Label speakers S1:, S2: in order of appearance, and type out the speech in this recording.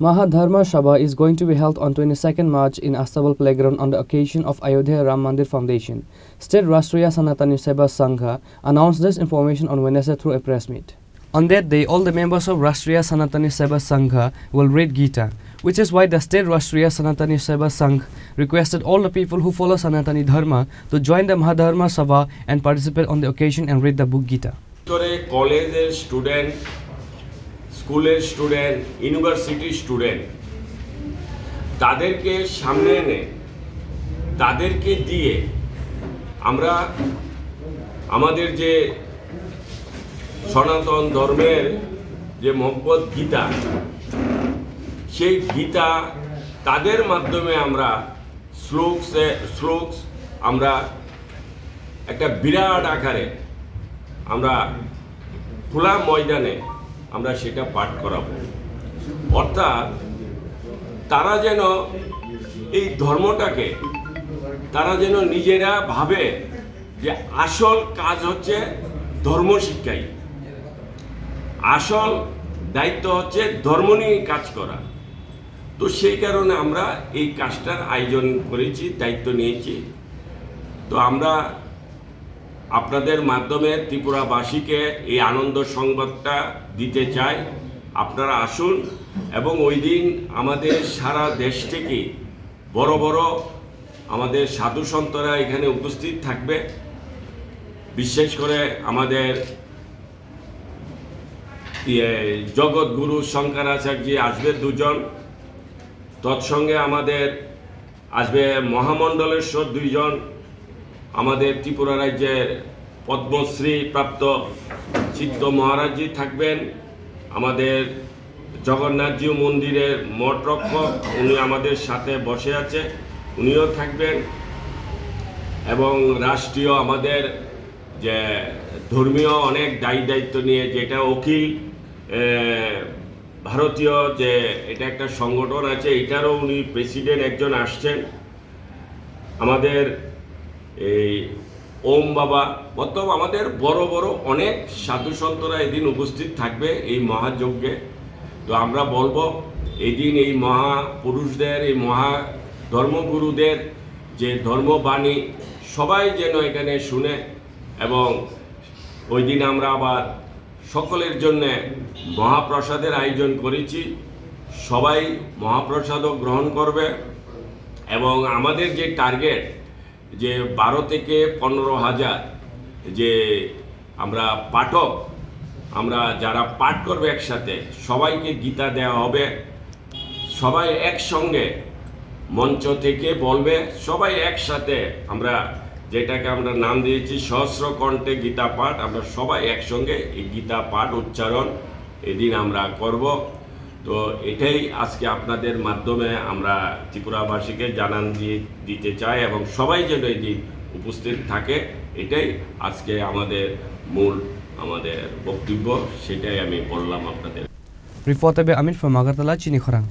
S1: Mahadharma Sabha is going to be held on 22nd March in Astabal Playground on the occasion of Ayodhya Ram Mandir Foundation. State Rashtriya Sanatani Seva Sangha announced this information on Wednesday through a press meet. On that day, all the members of Rashtriya Sanatani Seva Sangha will read Gita, which is why the State Rashtriya Sanatani Seva Sangh requested all the people who follow Sanatani Dharma to join the Mahadharma Sabha and participate on the occasion and read the book Gita.
S2: কলেজের student, স্কুলের student, university student তাদেরকে সামনে এনে তাদেরকে দিয়ে আমরা আমাদের যে সনাতন ধর্মের যে ভগবত গীতা, সেই গীতা তাদের মাধ্যমে আমরা শ্লোকস আমরা একটা বিরাট আকারে আমরা খোলা ময়দানে আমরা সেটা পাঠ করাবো। অর্থাৎ তারা যেন এই ধর্মটাকে তারা যেন নিজেরা ভাবে যে আসল কাজ হচ্ছে ধর্ম শিক্ষাই, আসল দায়িত্ব হচ্ছে ধর্ম নিয়ে কাজ করা। তো সেই কারণে আমরা এই কাজটার আয়োজন করেছি, দায়িত্ব নিয়েছি। তো আমরা আপনাদের মাধ্যমে ত্রিপুরাবাসীকে এই আনন্দ সংবাদটা দিতে চাই। আপনারা আসুন এবং ওই দিন আমাদের সারা দেশ থেকে বড় বড় আমাদের সাধু সন্তরা এখানে উপস্থিত থাকবে। বিশেষ করে আমাদের জগৎগুরু শঙ্করাচার্য আসবে দুজন, তৎসঙ্গে আমাদের আসবে মহামণ্ডলেশ্বর দুইজন, আমাদের ত্রিপুরা রাজ্যের পদ্মশ্রী প্রাপ্ত চিত্ত মহারাজজি থাকবেন, আমাদের জগন্নাথজি মন্দিরের মঠ রক্ষক উনি আমাদের সাথে বসে আছে, উনিও থাকবেন। এবং রাষ্ট্রীয় আমাদের যে ধর্মীয় অনেক দায়িত্ব নিয়ে, যেটা অখিল ভারতীয় যে এটা একটা সংগঠন আছে, এটারও উনি প্রেসিডেন্ট একজন আসছেন। আমাদের এই ওম বাবা মতলব আমাদের বড় বড় অনেক সাধু সন্তরা এদিন উপস্থিত থাকবে এই মহাযজ্ঞে। তো আমরা বলবো এই দিন এই মহাপুরুষদের, এই মহা ধর্মগুরুদের যে ধর্মবাণী সবাই যেন এখানে শুনে। এবং ওই দিন আমরা আবার সকলের জন্য মহাপ্রসাদের আয়োজন করেছি, সবাই মহাপ্রসাদও গ্রহণ করবে। এবং আমাদের যে টার্গেট যে 12 থেকে 15,000 যে আমরা পাঠক, আমরা যারা পাঠ করবে একসাথে সবাইকে গীতা দেওয়া হবে। সবাই একসঙ্গে মঞ্চ থেকে বলবে, সবাই একসাথে আমরা যেটাকে আমরা নাম দিয়েছি সহস্র কণ্ঠে গীতা পাঠ, আমরা সবাই একসঙ্গে এই গীতা পাঠ উচ্চারণ এদিন আমরা করব। তো এটাই আজকে আপনাদের মাধ্যমে আমরা ত্রিপুরাবাসীকে জানান দিতে চাই এবং সবাই যেন এই দিন উপস্থিত থাকে, এটাই আজকে আমাদের মূল বক্তব্য, সেটাই আমি বললাম আপনাদের।
S1: Report by Amin from Agartala, Chini Khorang.